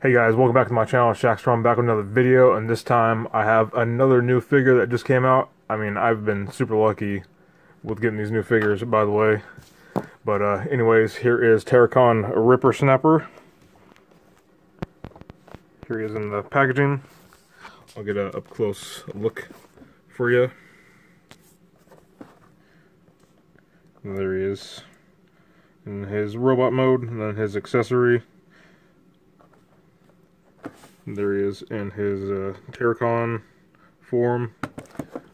Hey guys, welcome back to my channel. Shaxitron back with another video, and this time I have another new figure that just came out. I mean, I've been super lucky with getting these new figures, by the way. But anyways, here is Terrorcon Rippersnapper. Here he is in the packaging. I'll get a up-close look for you. And there he is in his robot mode, and then his accessory. And there he is in his Terrorcon form,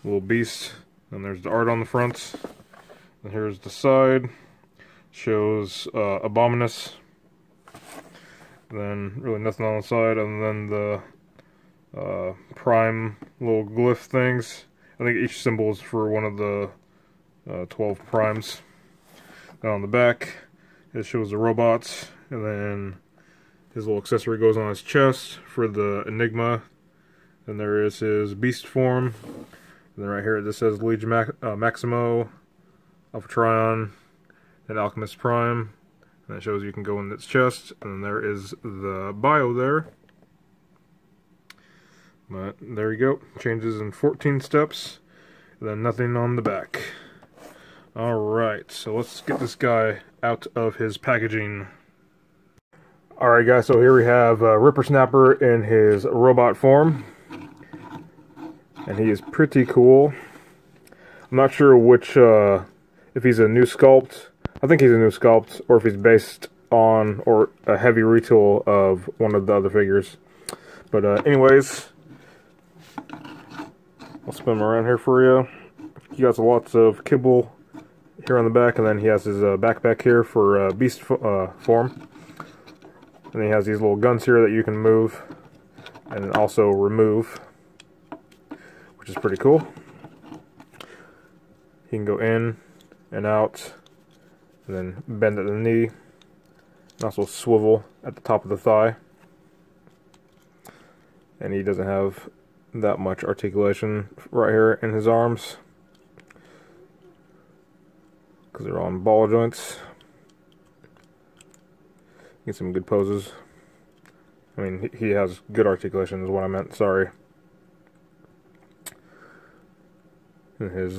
little beast. And there's the art on the front. And here's the side. Shows Abominus. Then really nothing on the side other than the prime little glyph things. I think each symbol is for one of the 12 primes. Then on the back, it shows the robots, and then his little accessory goes on his chest for the Enigma. And there is his beast form. And then right here this says Legion Maximo, Alpha Trion, and Alchemist Prime. And that shows you can go in its chest. And then there is the bio there. But there you go. Changes in 14 steps. And then nothing on the back. Alright, so let's get this guy out of his packaging. Alright guys, so here we have Rippersnapper in his robot form. And he is pretty cool. I'm not sure which, if he's a new sculpt. I think he's a new sculpt, or if he's based on, or a heavy retool of one of the other figures. But anyways, I'll spin him around here for you. He got lots of kibble here on the back, and then he has his backpack here for beast form. And he has these little guns here that you can move and also remove, which is pretty cool. He can go in and out, and then bend at the knee, and also swivel at the top of the thigh. And he doesn't have that much articulation right here in his arms, because they're on ball joints. Get some good poses. I mean, he has good articulation is what I meant, sorry. And his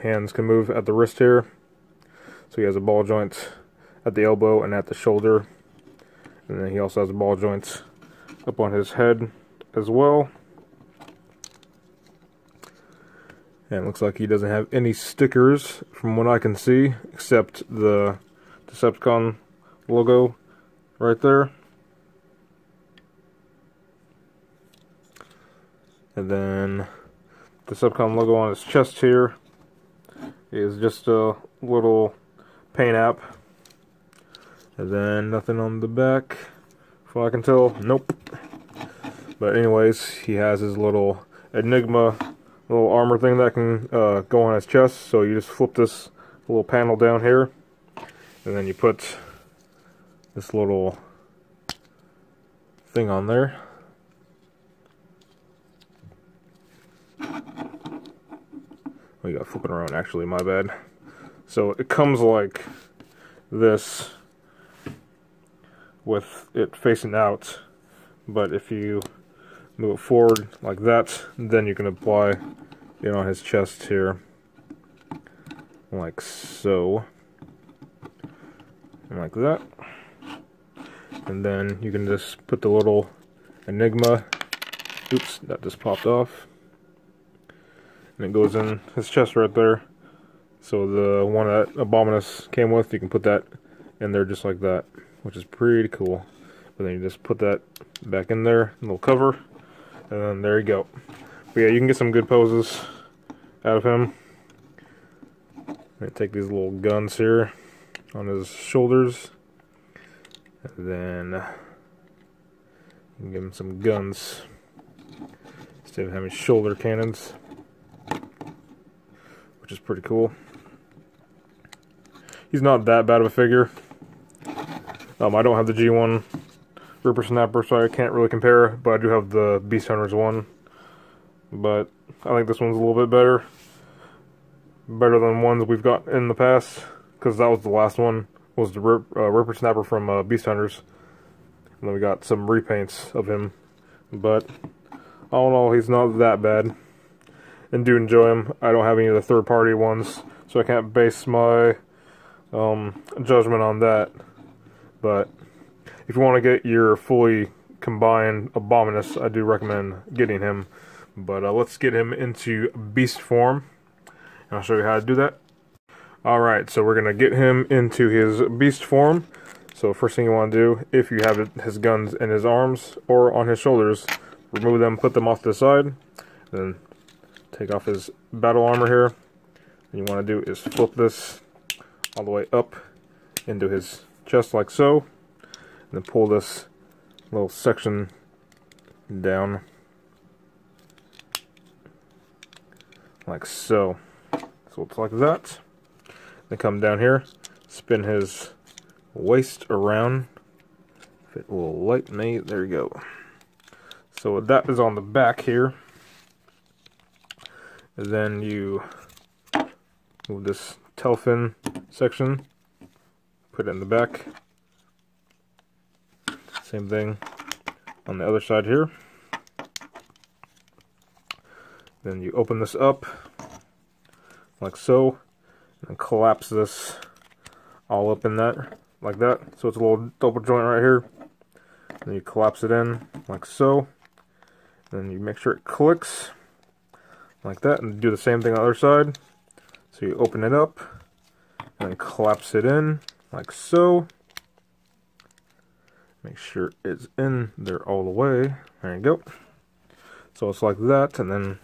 hands can move at the wrist here. So he has a ball joint at the elbow and at the shoulder. And then he also has a ball joint up on his head as well. And it looks like he doesn't have any stickers from what I can see, except the Decepticon logo right there. And then the Decepticon logo on his chest here is just a little paint app. And then nothing on the back, from what I can tell. Nope. But anyways, he has his little Enigma little armor thing that can go on his chest. So you just flip this little panel down here, and then you put this little thing on there. Oh, you got flipping around, actually, my bad. So it comes like this with it facing out, but if you move it forward like that, then you can apply it on his chest here, like so, and like that. And then you can just put the little Enigma, oops, that just popped off, and it goes in his chest right there. So the one that Abominus came with, you can put that in there just like that, which is pretty cool. But then you just put that back in there, little cover, and then there you go. But yeah, you can get some good poses out of him. I take these little guns here on his shoulders, and then you can give him some guns instead of having shoulder cannons, which is pretty cool. He's not that bad of a figure. I don't have the G1 Rippersnapper, so I can't really compare, but I do have the Beast Hunters one. But I think this one's a little bit better. Better than ones we've got in the past, because that was the last one, was the Rippersnapper from Beast Hunters. And then we got some repaints of him, but all in all, he's not that bad. And do enjoy him. I don't have any of the third-party ones, so I can't base my judgment on that. But if you want to get your fully combined Abominus, I do recommend getting him. But let's get him into beast form, and I'll show you how to do that. Alright, so we're going to get him into his beast form. So first thing you want to do, if you have his guns in his arms or on his shoulders, remove them, put them off to the side, then take off his battle armor here. And you want to do is flip this all the way up into his chest like so, and then pull this little section down like so. So it's like that. Then come down here, spin his waist around. If it will light me, there you go. So that is on the back here. And then you move this tail fin section, put it in the back. Same thing on the other side here. Then you open this up like so, and collapse this all up in that, like that. So it's a little double joint right here. Then you collapse it in like so. Then you make sure it clicks like that, and do the same thing on the other side. So you open it up and collapse it in like so. Make sure it's in there all the way. There you go. So it's like that, and then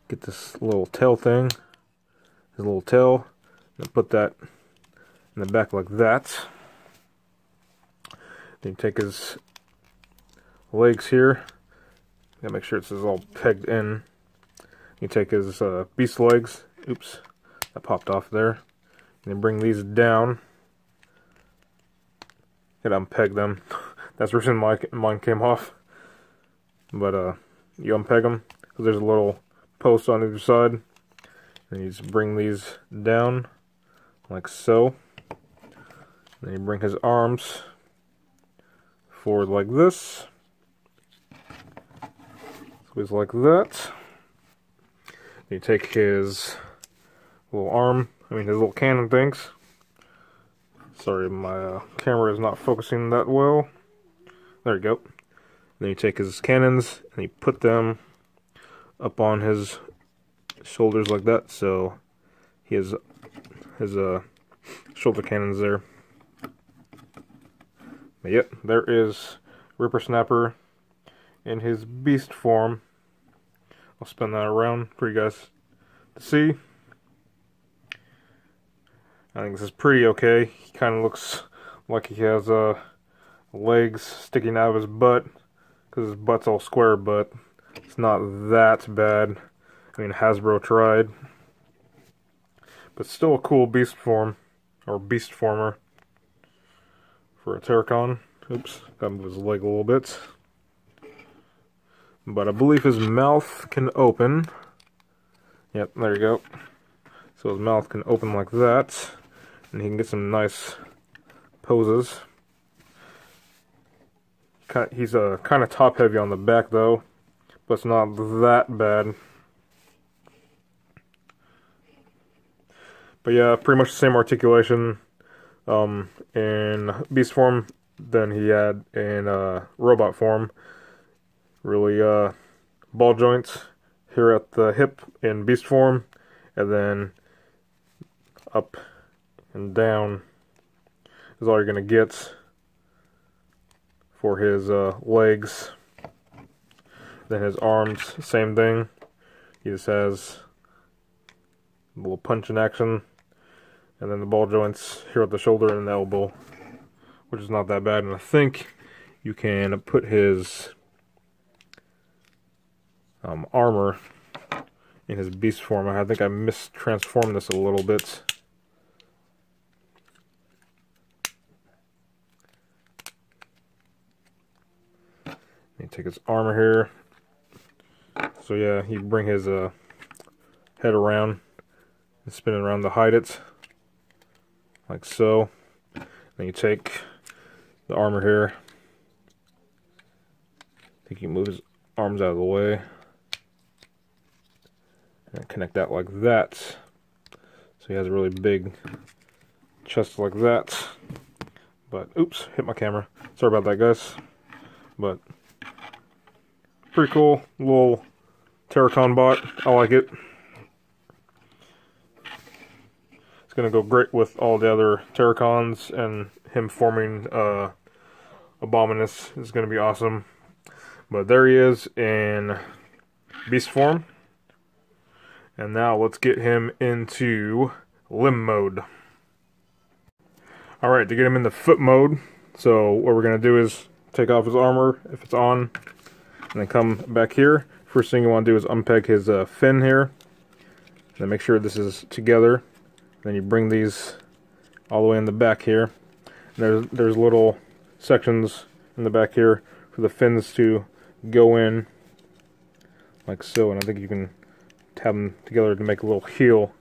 get this little tail thing, his little tail, and put that in the back like that. Then you take his legs here. Gotta make sure it's all pegged in. You take his beast legs. Oops, that popped off there. And then bring these down. And unpeg them. That's the reason mine came off. But you unpeg them because there's a little post on either side. And you just bring these down like so. Then you bring his arms forward like this. Squeeze like that. You take his little arm, his little cannon things. Sorry, my camera is not focusing that well. There you go. Then you take his cannons and you put them up on his shoulders like that. So he has his shoulder cannons there. But yep, there is Rippersnapper in his beast form. I'll spin that around for you guys to see. I think this is pretty okay. He kind of looks like he has legs sticking out of his butt, because his butt's all square, but it's not that bad. Hasbro tried. But still a cool beast form, or beast former, for a Terrorcon. Oops, gotta move his leg a little bit. But I believe his mouth can open. Yep, there you go. So his mouth can open like that. And he can get some nice poses. He's kind of top heavy on the back though. But it's not that bad. But yeah, pretty much the same articulation in beast form than he had in robot form. Really ball joints here at the hip in beast form, and then up and down is all you're gonna get for his legs. Then his arms, same thing. He just has a little punch in action, and then the ball joints here at the shoulder and the elbow, which is not that bad. And I think you can put his armor in his beast form. I think I mistransformed this a little bit. You take his armor here. So yeah, you bring his head around and spin it around to hide it, like so. Then you take the armor here think you can move his arms out of the way. And connect that like that. So he has a really big chest like that. But, oops, hit my camera. Sorry about that, guys. But, pretty cool little Terrorcon bot. I like it. It's going to go great with all the other Terrorcons, and him forming Abominus is going to be awesome. But there he is in beast form. And now let's get him into limb mode. Alright, to get him into foot mode, so what we're going to do is take off his armor if it's on, and then come back here. First thing you want to do is unpeg his fin here, and then make sure this is together. Then you bring these all the way in the back here. And there's little sections in the back here for the fins to go in, like so, and I think you can have them together to make a little heel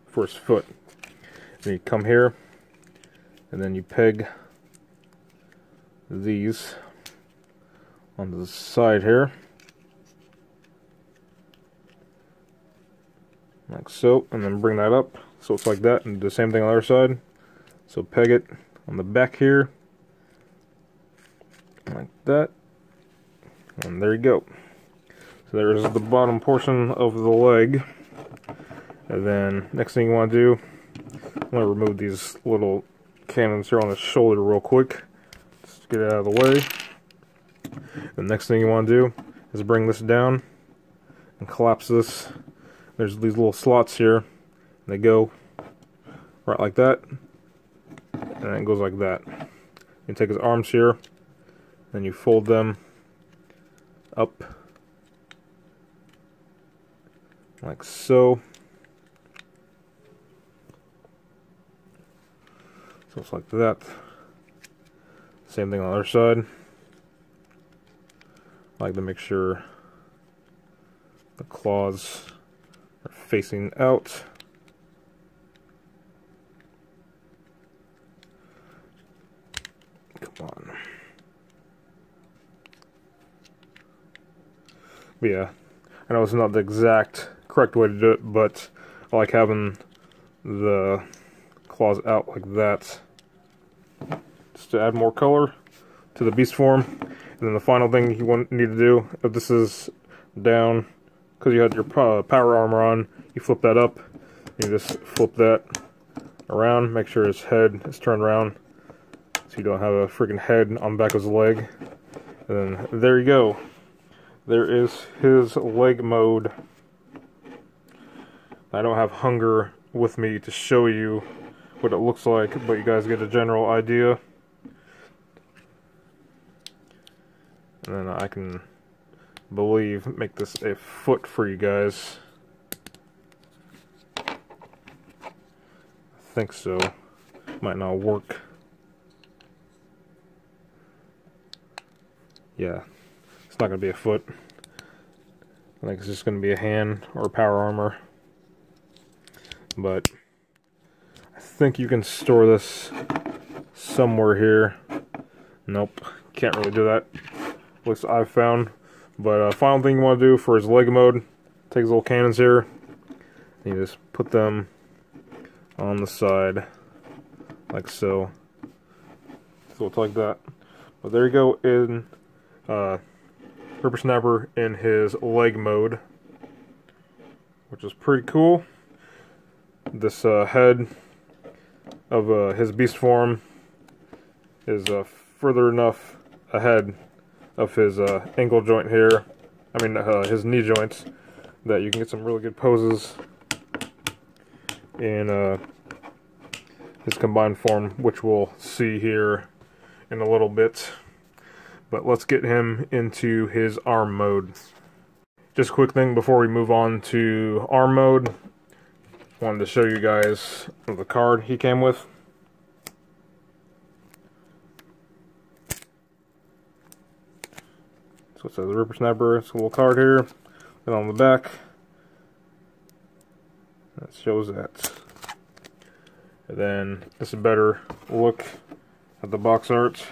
for his foot. Then you come here, and then you peg these onto the side here, like so, and then bring that up so it's like that, and do the same thing on the other side. So peg it on the back here, like that, and there you go. So there's the bottom portion of the leg. And then next thing you want to do, I'm going to remove these little cannons here on the shoulder real quick. Just get it out of the way. The next thing you want to do is bring this down and collapse this. There's these little slots here. And they go right like that. And then it goes like that. You take his arms here. Then you fold them up. Like so. So it's like that. Same thing on the other side. I like to make sure the claws are facing out. Come on. But yeah, I know it's not the exact correct way to do it, but I like having the claws out like that, just to add more color to the beast form. And then the final thing you need to do, if this is down, because you had your power armor on, you flip that up, you just flip that around, make sure his head is turned around, so you don't have a freaking head on the back of his leg. And then there you go. There is his leg mode. I don't have Hunger with me to show you what it looks like, but you guys get a general idea. And then I can make this a foot for you guys. I think so. Might not work. Yeah, it's not going to be a foot. I think it's just going to be a hand or power armor. But I think you can store this somewhere here. Nope, can't really do that. At least I've found. But final thing you want to do for his leg mode, take his little cannons here, and you just put them on the side, like so. So it's like that. But there you go in Rippersnapper in his leg mode, which is pretty cool. This head of his beast form is further enough ahead of his ankle joint here, his knee joints, that you can get some really good poses in his combined form, which we'll see here in a little bit. But let's get him into his arm mode. Just a quick thing before we move on to arm mode. Wanted to show you guys the card he came with. So it says Rippersnapper. It's a little card here. Then on the back, that shows that. And then it's a better look at the box art.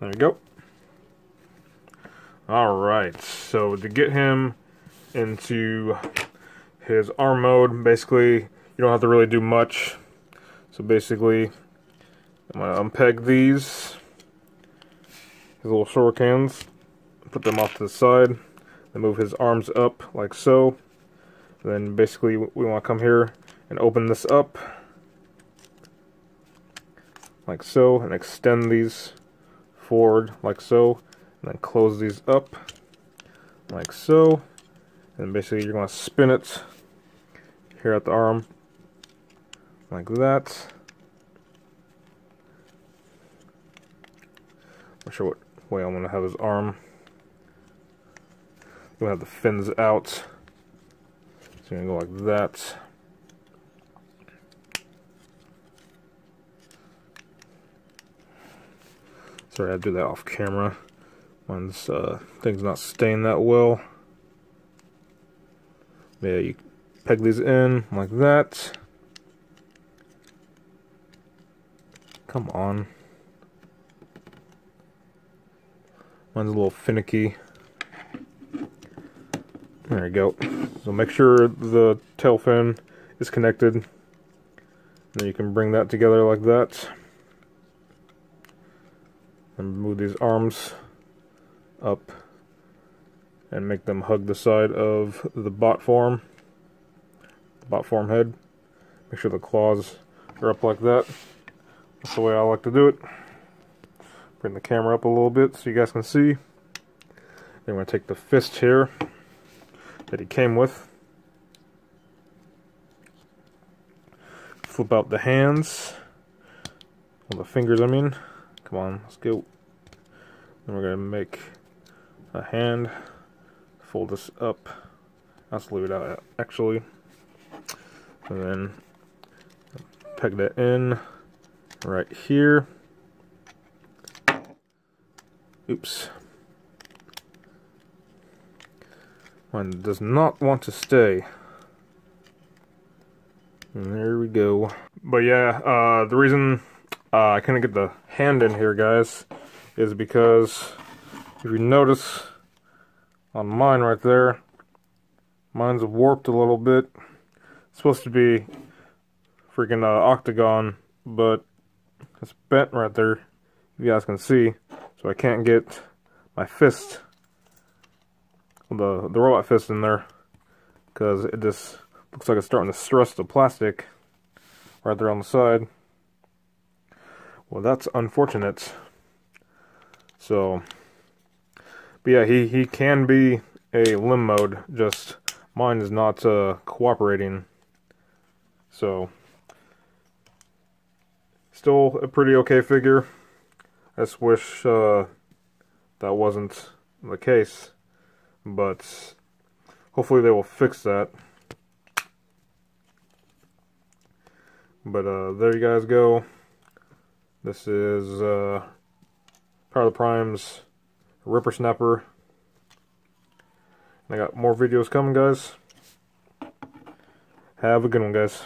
There you go. Alright, so to get him into his arm mode, basically, you don't have to really do much. So basically, I'm going to unpeg these, his little shoulder cans, put them off to the side, then move his arms up like so. Then basically we want to come here and open this up like so, and extend these forward like so, and then close these up like so. And basically you're going to spin it here at the arm like that. Not sure what way I'm going to have his arm. I'm going to have the fins out. So you're going to go like that. Sorry, I had to do that off camera. Mine's thing's not staying that well. Yeah, you peg these in like that. Come on. Mine's a little finicky. There you go. So make sure the tail fin is connected. Then you can bring that together like that. And move these arms up and make them hug the side of the bot form head. Make sure the claws are up like that. That's the way I like to do it. Bring the camera up a little bit so you guys can see. Then we're going to take the fist here that he came with. Flip out the hands. Well, the fingers, I mean. Come on, let's go. Then we're going to make a hand. Fold this up. Let's leave it out, actually. And then peg that in right here. Oops. Mine does not want to stay. And there we go. But yeah, the reason I couldn't get the hand in here, guys, is because if you notice on mine right there, mine's warped a little bit. It's supposed to be freaking octagon, but it's bent right there. You guys can see, so I can't get my fist, the robot fist, in there because it just looks like it's starting to stress the plastic right there on the side. Well, that's unfortunate. So, but yeah, he can be a limb mode, just mine is not cooperating. So, still a pretty okay figure. I just wish that wasn't the case, but hopefully they will fix that. But there you guys go. This is part of the Primes Rippersnapper. I got more videos coming, guys. Have a good one, guys.